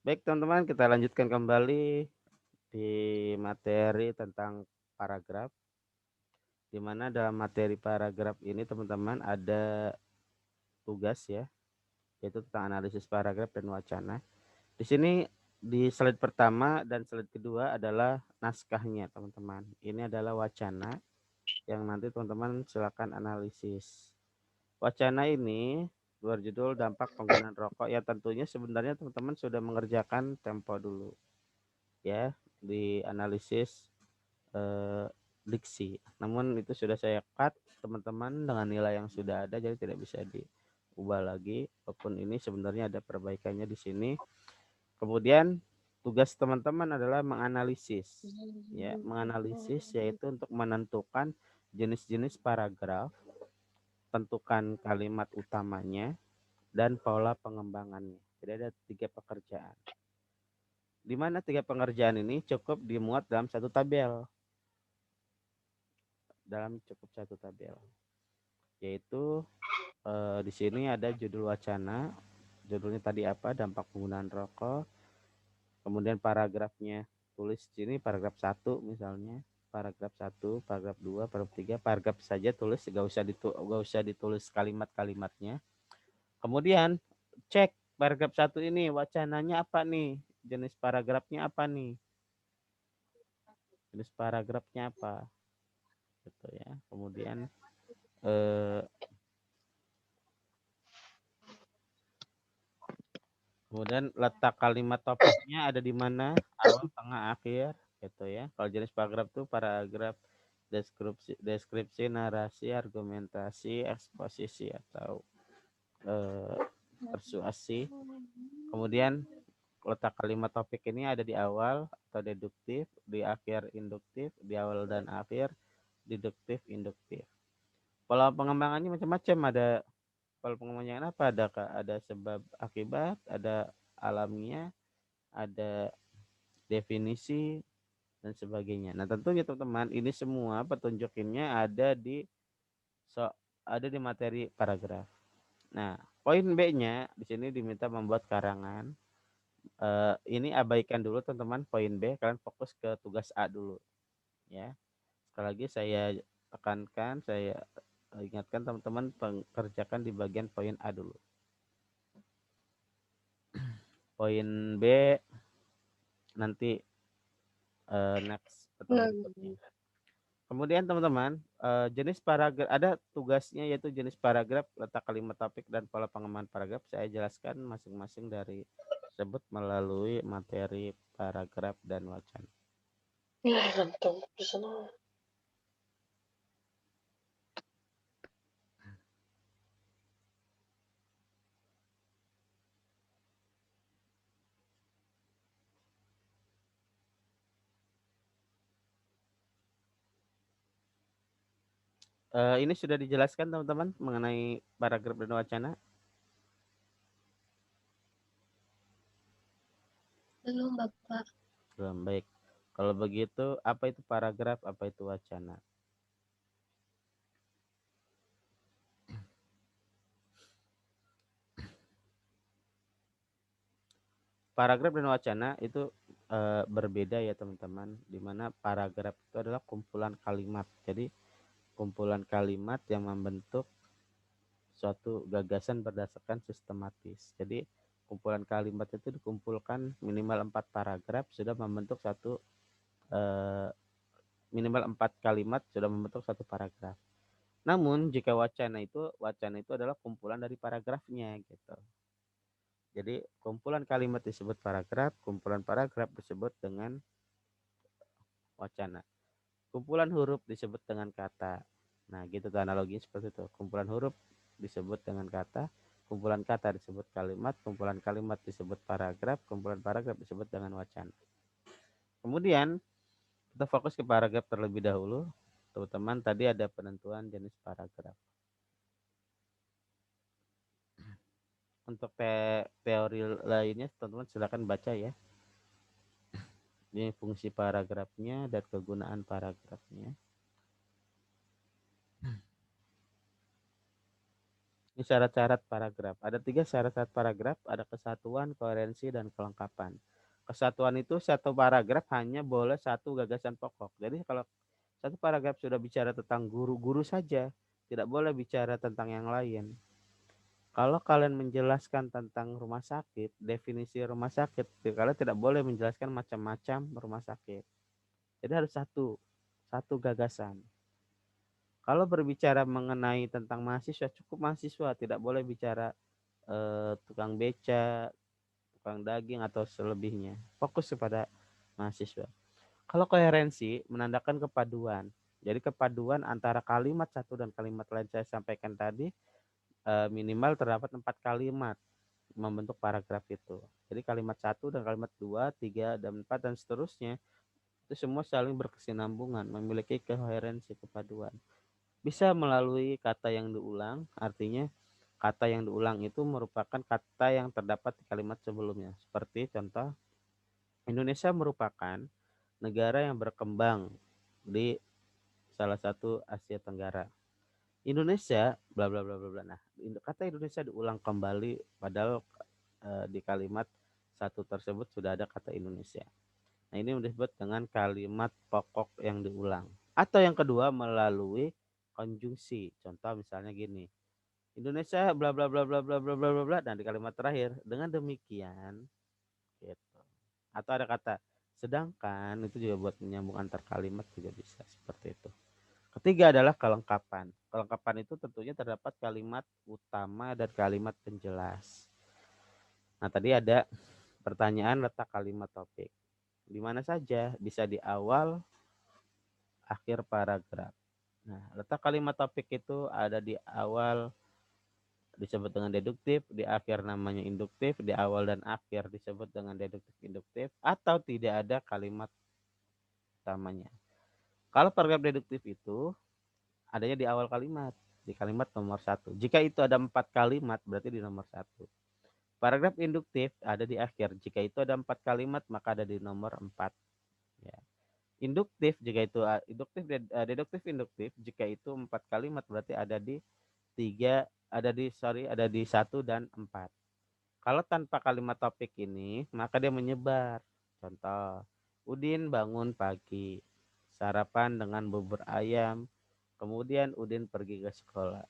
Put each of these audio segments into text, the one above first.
Baik teman-teman, kita lanjutkan kembali di materi tentang paragraf, di mana dalam materi paragraf ini teman-teman ada tugas ya, yaitu tentang analisis paragraf dan wacana. Di sini di slide pertama dan slide kedua adalah naskahnya teman-teman. Ini adalah wacana yang nanti teman-teman silakan analisis. Wacana ini berjudul dampak penggunaan rokok ya, tentunya sebenarnya teman-teman sudah mengerjakan tempo dulu ya di analisis diksi. Namun itu sudah saya cut teman-teman dengan nilai yang sudah ada, jadi tidak bisa diubah lagi. Walaupun ini sebenarnya ada perbaikannya di sini. Kemudian tugas teman-teman adalah menganalisis ya, menganalisis yaitu untuk menentukan jenis-jenis paragraf, tentukan kalimat utamanya dan pola pengembangannya. Jadi ada 3 pekerjaan. Di mana 3 pengerjaan ini cukup dimuat dalam satu tabel. Yaitu di sini ada judul wacana, judulnya tadi apa, dampak penggunaan rokok, kemudian paragrafnya tulis sini paragraf 1 misalnya, paragraf 1, paragraf 2, paragraf 3, paragraf saja tulis, gak usah ditulis kalimat-kalimatnya. Kemudian cek paragraf 1 ini wacananya apa nih, jenis paragrafnya apa nih, jenis paragrafnya apa gitu ya. Kemudian eh, kemudian letak kalimat topiknya ada di mana, awal, tengah, akhir, gitu ya. Kalau jenis paragraf itu paragraf deskripsi, narasi, argumentasi, eksposisi atau persuasi. Kemudian letak kalimat topik ini ada di awal atau deduktif, di akhir induktif, di awal dan akhir deduktif, induktif. Pola pengembangannya macam-macam, ada pola pengembangan apa, ada sebab akibat, ada alamiah, ada definisi dan sebagainya. Nah, tentunya teman-teman ini semua petunjukinnya ada di materi paragraf. Nah, poin B-nya di sini diminta membuat karangan. Ini abaikan dulu teman-teman poin B, kalian fokus ke tugas A dulu ya. Sekali lagi saya tekankan, saya ingatkan teman-teman kerjakan di bagian poin A dulu. Poin B nanti next atau berikutnya. Kemudian teman-teman, jenis paragraf ada tugasnya yaitu jenis paragraf, letak kalimat topik dan pola pengembangan paragraf. Saya jelaskan masing-masing dari tersebut melalui materi paragraf dan wacana. Ini sudah dijelaskan teman-teman mengenai paragraf dan wacana? Belum, Bapak. Belum, baik. Kalau begitu, apa itu paragraf, apa itu wacana? Paragraf dan wacana itu berbeda ya teman-teman, di mana paragraf itu adalah kumpulan kalimat. Jadi kumpulan kalimat yang membentuk suatu gagasan berdasarkan sistematis. Jadi kumpulan kalimat itu dikumpulkan minimal 4 paragraf sudah membentuk satu minimal 4 kalimat sudah membentuk satu paragraf. Namun jika wacana itu adalah kumpulan dari paragrafnya gitu. Jadi kumpulan kalimat disebut paragraf, kumpulan paragraf disebut dengan wacana. Kumpulan huruf disebut dengan kata. Nah, gitu tuh analoginya seperti itu. Kumpulan huruf disebut dengan kata, kumpulan kata disebut kalimat, kumpulan kalimat disebut paragraf, kumpulan paragraf disebut dengan wacana. Kemudian kita fokus ke paragraf terlebih dahulu. Teman-teman, tadi ada penentuan jenis paragraf. Untuk teori lainnya teman-teman silakan baca ya. Ini fungsi paragrafnya dan kegunaan paragrafnya. Ini syarat-syarat paragraf. Ada 3 syarat-syarat paragraf, ada kesatuan, koherensi, dan kelengkapan. Kesatuan itu satu paragraf hanya boleh satu gagasan pokok. Jadi kalau satu paragraf sudah bicara tentang guru-guru saja, tidak boleh bicara tentang yang lain. Kalau kalian menjelaskan tentang rumah sakit, definisi rumah sakit, kalian tidak boleh menjelaskan macam-macam rumah sakit. Jadi harus satu gagasan. Kalau berbicara mengenai tentang mahasiswa, cukup mahasiswa, tidak boleh bicara tukang beca, tukang daging atau selebihnya. Fokus kepada mahasiswa. Kalau koherensi menandakan kepaduan. Jadi kepaduan antara kalimat satu dan kalimat lain saya sampaikan tadi minimal terdapat 4 kalimat membentuk paragraf itu. Jadi kalimat satu dan kalimat 2, 3, dan 4 dan seterusnya itu semua saling berkesinambungan, memiliki koherensi kepaduan. Bisa melalui kata yang diulang, artinya kata yang diulang itu merupakan kata yang terdapat di kalimat sebelumnya. Seperti contoh, Indonesia merupakan negara yang berkembang di salah satu Asia Tenggara. Indonesia bla bla bla bla bla. Nah, kata Indonesia diulang kembali padahal di kalimat satu tersebut sudah ada kata Indonesia. Nah, ini disebut dengan kalimat pokok yang diulang. Atau yang kedua melalui konjungsi. Contoh misalnya gini. Indonesia bla bla bla bla bla bla bla bla bla, dan di kalimat terakhir dengan demikian gitu. Atau ada kata sedangkan, itu juga buat menyambung antar kalimat juga bisa seperti itu. Ketiga adalah kelengkapan. Kelengkapan itu tentunya terdapat kalimat utama dan kalimat penjelas. Nah, tadi ada pertanyaan letak kalimat topik. Di mana saja? Bisa di awal, akhir paragraf. Nah, letak kalimat topik itu ada di awal disebut dengan deduktif, di akhir namanya induktif, di awal dan akhir disebut dengan deduktif induktif, atau tidak ada kalimat utamanya. Kalau paragraf deduktif itu adanya di awal kalimat, di kalimat nomor 1. Jika itu ada 4 kalimat, berarti di nomor 1. Paragraf induktif ada di akhir. Jika itu ada 4 kalimat, maka ada di nomor 4. Ya. Induktif, jika itu deduktif induktif, jika itu 4 kalimat, berarti ada di 3, ada di 1 dan 4. Kalau tanpa kalimat topik ini, maka dia menyebar. Contoh, Udin bangun pagi, sarapan dengan bubur ayam, kemudian Udin pergi ke sekolah.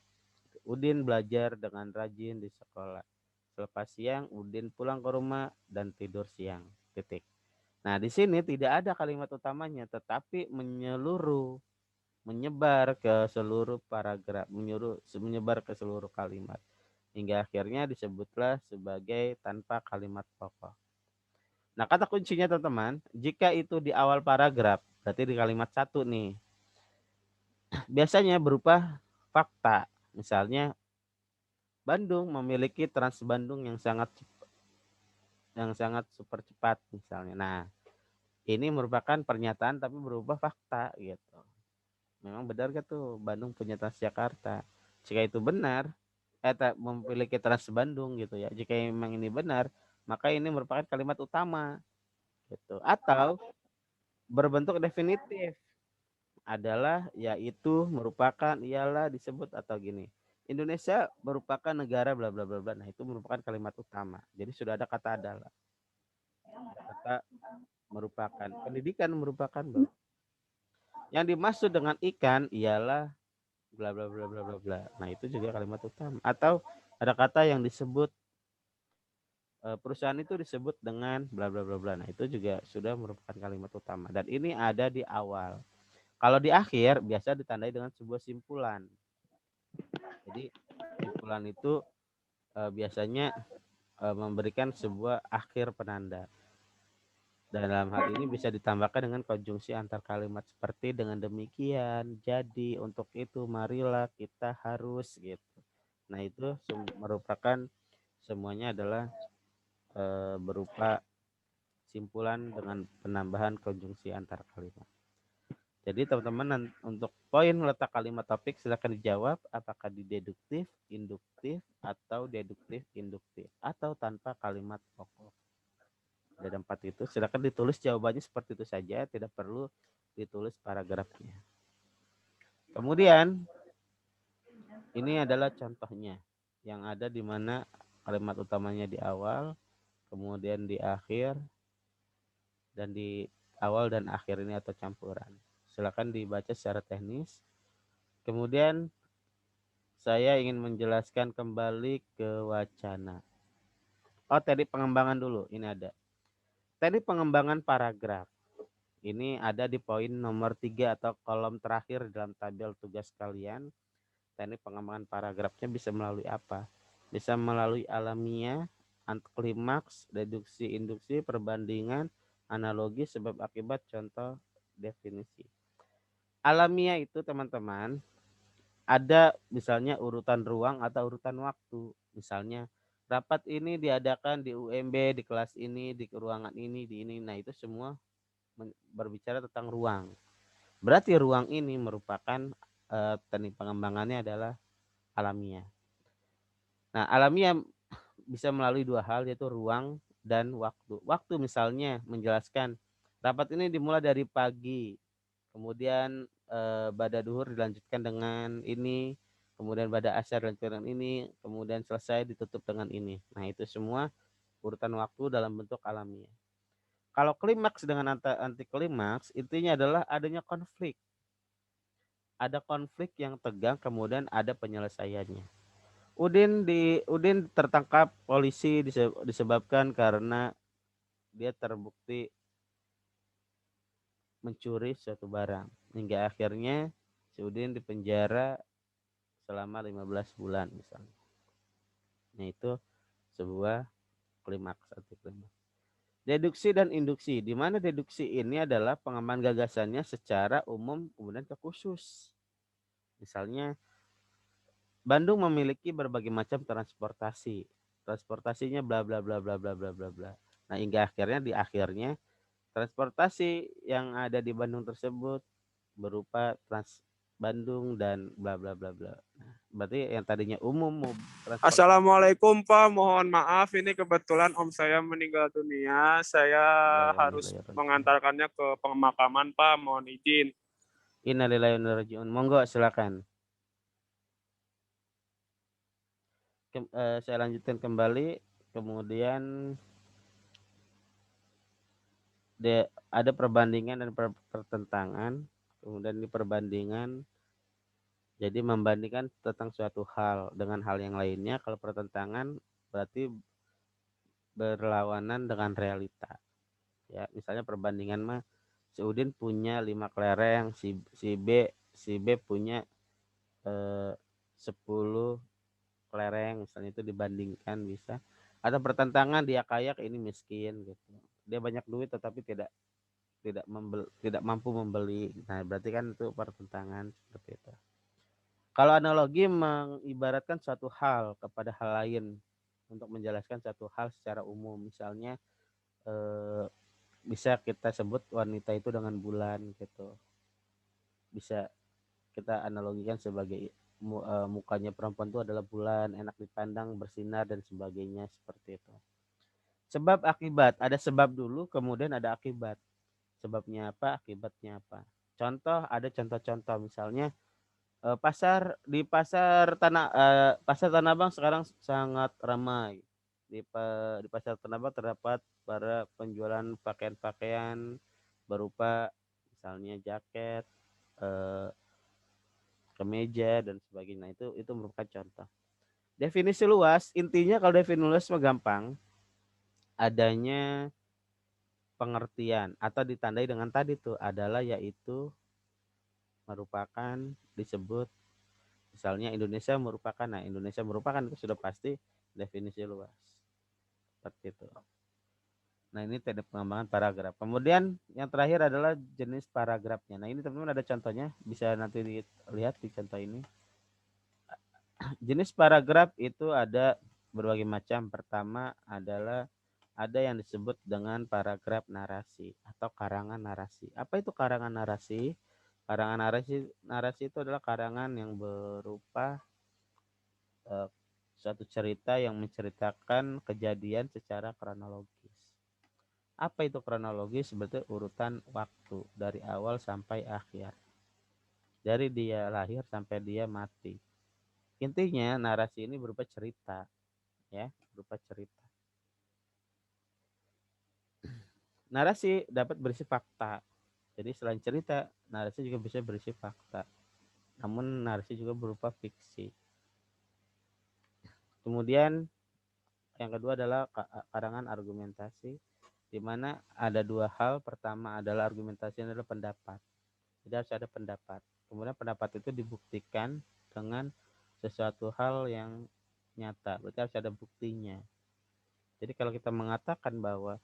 Udin belajar dengan rajin di sekolah. Selepas siang, Udin pulang ke rumah dan tidur siang. Titik. Nah, di sini tidak ada kalimat utamanya, tetapi menyebar ke seluruh paragraf, menyebar ke seluruh kalimat. Hingga akhirnya disebutlah sebagai tanpa kalimat pokok. Nah, kata kuncinya teman-teman, jika itu di awal paragraf, berarti di kalimat satu nih, biasanya berupa fakta. Misalnya, Bandung memiliki Trans Bandung yang sangat super cepat misalnya. Nah, ini merupakan pernyataan tapi berupa fakta gitu. Memang benar gak tuh Bandung punya Transjakarta? Jika itu benar, memiliki Trans Bandung gitu ya. Jika memang ini benar, maka ini merupakan kalimat utama gitu. Atau berbentuk definitif adalah yaitu merupakan ialah disebut atau gini. Indonesia merupakan negara bla bla bla bla. Nah, itu merupakan kalimat utama. Jadi sudah ada kata adalah. Kata merupakan. Pendidikan merupakan bla. Yang dimaksud dengan ikan ialah bla bla bla bla bla bla. Nah, itu juga kalimat utama. Atau ada kata yang disebut perusahaan itu disebut dengan bla bla bla bla. Nah, itu juga sudah merupakan kalimat utama dan ini ada di awal. Kalau di akhir biasa ditandai dengan sebuah simpulan. Jadi simpulan itu biasanya memberikan sebuah akhir penanda. Dan dalam hal ini bisa ditambahkan dengan konjungsi antar kalimat seperti dengan demikian, jadi, untuk itu, marilah, kita harus gitu. Nah, itu merupakan semuanya adalah berupa simpulan dengan penambahan konjungsi antar kalimat. Jadi teman-teman untuk poin letak kalimat topik silakan dijawab apakah di deduktif, induktif, atau deduktif, induktif, atau tanpa kalimat pokok. Ada 4 itu, silakan ditulis jawabannya seperti itu saja, tidak perlu ditulis paragrafnya. Kemudian ini adalah contohnya. yang ada di mana kalimat utamanya di awal, kemudian di akhir, dan di awal dan akhir ini atau campuran. Silakan dibaca secara teknis. Kemudian saya ingin menjelaskan kembali ke wacana. Oh, tadi pengembangan dulu. Ini ada. Tadi pengembangan paragraf. Ini ada di poin nomor 3 atau kolom terakhir dalam tabel tugas kalian. Teknik pengembangan paragrafnya bisa melalui apa? Bisa melalui alamiah, antiklimaks, deduksi, induksi, perbandingan, analogi, sebab akibat, contoh, definisi. Alamiah itu teman-teman ada misalnya urutan ruang atau urutan waktu. Misalnya rapat ini diadakan di UMB, di kelas ini, di ruangan ini, di ini. Nah, itu semua berbicara tentang ruang. Berarti ruang ini merupakan teknik pengembangannya adalah alamiah. Nah, alamiah bisa melalui dua hal, yaitu ruang dan waktu. Waktu misalnya menjelaskan rapat ini dimulai dari pagi, kemudian pada duhur dilanjutkan dengan ini, kemudian pada asar dilanjutkan dengan ini, kemudian selesai ditutup dengan ini. Nah, itu semua urutan waktu dalam bentuk alamiah. Kalau klimaks dengan anti klimaks, intinya adalah adanya konflik. Ada konflik yang tegang, kemudian ada penyelesaiannya. Udin tertangkap polisi disebabkan karena dia terbukti mencuri suatu barang, hingga akhirnya si Udin dipenjara selama 15 bulan misalnya. Nah, itu sebuah klimaks atau klimaks. Deduksi dan induksi, di mana deduksi ini adalah pengembangan gagasannya secara umum kemudian ke khusus. Misalnya Bandung memiliki berbagai macam transportasi. Transportasinya bla bla bla bla bla bla bla bla. Nah, hingga akhirnya di akhirnya transportasi yang ada di Bandung tersebut berupa Trans Bandung dan bla bla bla bla. Nah, berarti yang tadinya umum transportasi. Assalamualaikum Pak, mohon maaf ini kebetulan om saya meninggal dunia. Saya harus mengantarkannya ke pemakaman Pak, mohon izin. Innalillahi wa inna ilaihi raji'un. Monggo silakan. Saya lanjutkan kembali. Kemudian ada perbandingan dan pertentangan. Kemudian di perbandingan, jadi membandingkan tentang suatu hal dengan hal yang lainnya. Kalau pertentangan berarti berlawanan dengan realita. Ya, misalnya perbandingan mah si Udin punya 5 kelereng, si B punya 10 kelereng, misalnya, itu dibandingkan bisa. Ada pertentangan, dia kaya, ini miskin gitu. Dia banyak duit tetapi tidak mampu membeli. Nah, berarti kan itu pertentangan seperti itu. Kalau analogi mengibaratkan suatu hal kepada hal lain untuk menjelaskan satu hal secara umum. Misalnya bisa kita sebut wanita itu dengan bulan gitu. Bisa kita analogikan sebagai mukanya perempuan itu adalah bulan, enak dipandang, bersinar dan sebagainya, seperti itu. Sebab akibat, ada sebab dulu kemudian ada akibat. Sebabnya apa, akibatnya apa. Contoh, ada contoh-contoh, misalnya pasar Tanah Abang sekarang sangat ramai. Di pasar Tanah Abang terdapat para penjualan pakaian-pakaian berupa misalnya jaket, kemeja dan sebagainya. Itu merupakan contoh. Definisi luas, intinya kalau definisi luas mah gampang. Adanya pengertian atau ditandai dengan tadi tuh adalah, yaitu merupakan disebut misalnya Indonesia merupakan itu sudah pasti definisi luas seperti itu. Nah, ini teknik pengembangan paragraf. Kemudian yang terakhir adalah jenis paragrafnya. Nah, ini teman-teman ada contohnya, bisa nanti dilihat di contoh ini. Jenis paragraf itu ada berbagai macam. Pertama adalah ada yang disebut dengan paragraf narasi atau karangan narasi. Apa itu karangan narasi? Karangan narasi itu adalah karangan yang berupa suatu cerita yang menceritakan kejadian secara kronologis. Apa itu kronologis? Sebetulnya urutan waktu dari awal sampai akhir. Dari dia lahir sampai dia mati. Intinya narasi ini berupa cerita, ya, berupa cerita. Narasi dapat berisi fakta. Jadi selain cerita, narasi juga bisa berisi fakta. Namun narasi juga berupa fiksi. Kemudian yang kedua adalah karangan argumentasi, di mana ada dua hal. Pertama adalah argumentasi adalah pendapat. Jadi harus ada pendapat. Kemudian pendapat itu dibuktikan dengan sesuatu hal yang nyata. Berarti harus ada buktinya. Jadi kalau kita mengatakan bahwa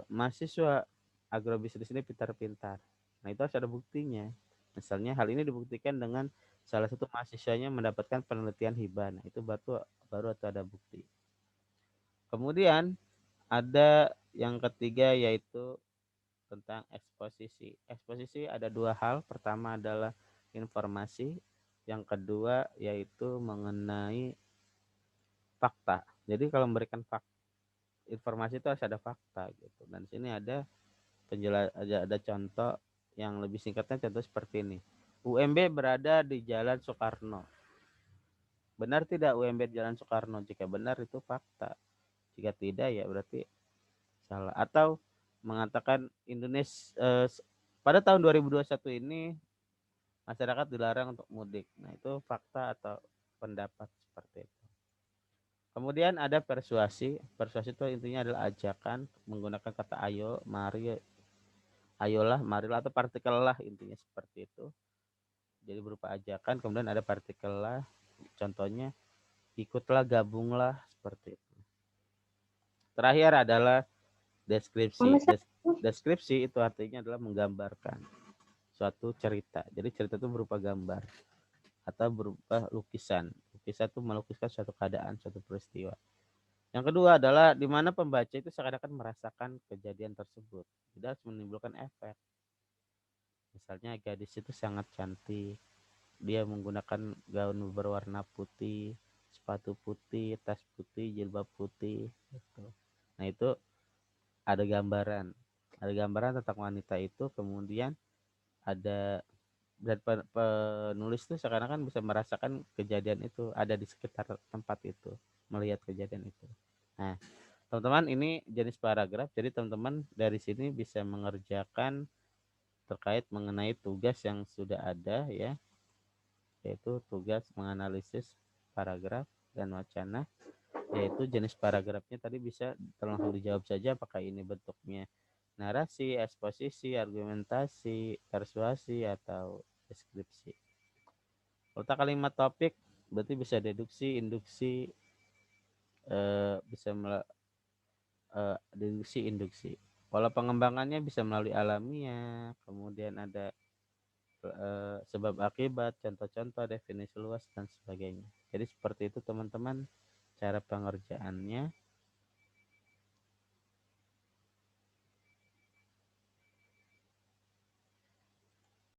mahasiswa agrobisnis ini pintar-pintar, nah itu harus ada buktinya. Misalnya hal ini dibuktikan dengan salah satu mahasiswanya mendapatkan penelitian hibah. Nah, itu baru atau ada bukti. Kemudian ada yang ketiga yaitu tentang eksposisi. Eksposisi ada dua hal. Pertama adalah informasi, yang kedua yaitu mengenai fakta. Jadi kalau memberikan informasi itu harus ada fakta gitu. Dan di sini ada ada contoh yang lebih singkatnya, contoh seperti ini. UMB berada di Jalan Soekarno. Benar tidak UMB di Jalan Soekarno? Jika benar itu fakta. Jika tidak ya berarti salah. Atau mengatakan Indonesia pada tahun 2021 ini masyarakat dilarang untuk mudik. Nah, itu fakta atau pendapat seperti itu. Kemudian ada persuasi. Persuasi itu intinya adalah ajakan menggunakan kata ayo, mari, ayolah, marilah, atau partikel lah, intinya seperti itu. Jadi berupa ajakan. Kemudian ada partikel lah. Contohnya ikutlah, gabunglah, seperti itu. Terakhir adalah deskripsi. Deskripsi itu artinya adalah menggambarkan suatu cerita. Jadi cerita itu berupa gambar atau berupa lukisan. Lukisan itu melukiskan suatu keadaan, suatu peristiwa. Yang kedua adalah di mana pembaca itu seakan-akan merasakan kejadian tersebut. Tidak harus menimbulkan efek. Misalnya gadis itu sangat cantik. Dia menggunakan gaun berwarna putih, sepatu putih, tas putih, jilbab putih. Gitu. Nah, itu ada gambaran. Ada gambaran tentang wanita itu, kemudian ada, dan penulis itu seakan-akan bisa merasakan kejadian itu, ada di sekitar tempat itu, melihat kejadian itu. Nah, teman-teman, ini jenis paragraf. Jadi teman-teman dari sini bisa mengerjakan terkait mengenai tugas yang sudah ada, ya, yaitu tugas menganalisis paragraf dan wacana, yaitu jenis paragrafnya tadi bisa langsung dijawab saja apakah ini bentuknya narasi, eksposisi, argumentasi, persuasi, atau deskripsi. Letak kalimat topik berarti bisa deduksi, induksi, bisa deduksi, induksi. Pola pengembangannya bisa melalui alamiah, kemudian ada sebab akibat, contoh-contoh, definisi luas, dan sebagainya. Jadi seperti itu teman-teman cara pengerjaannya.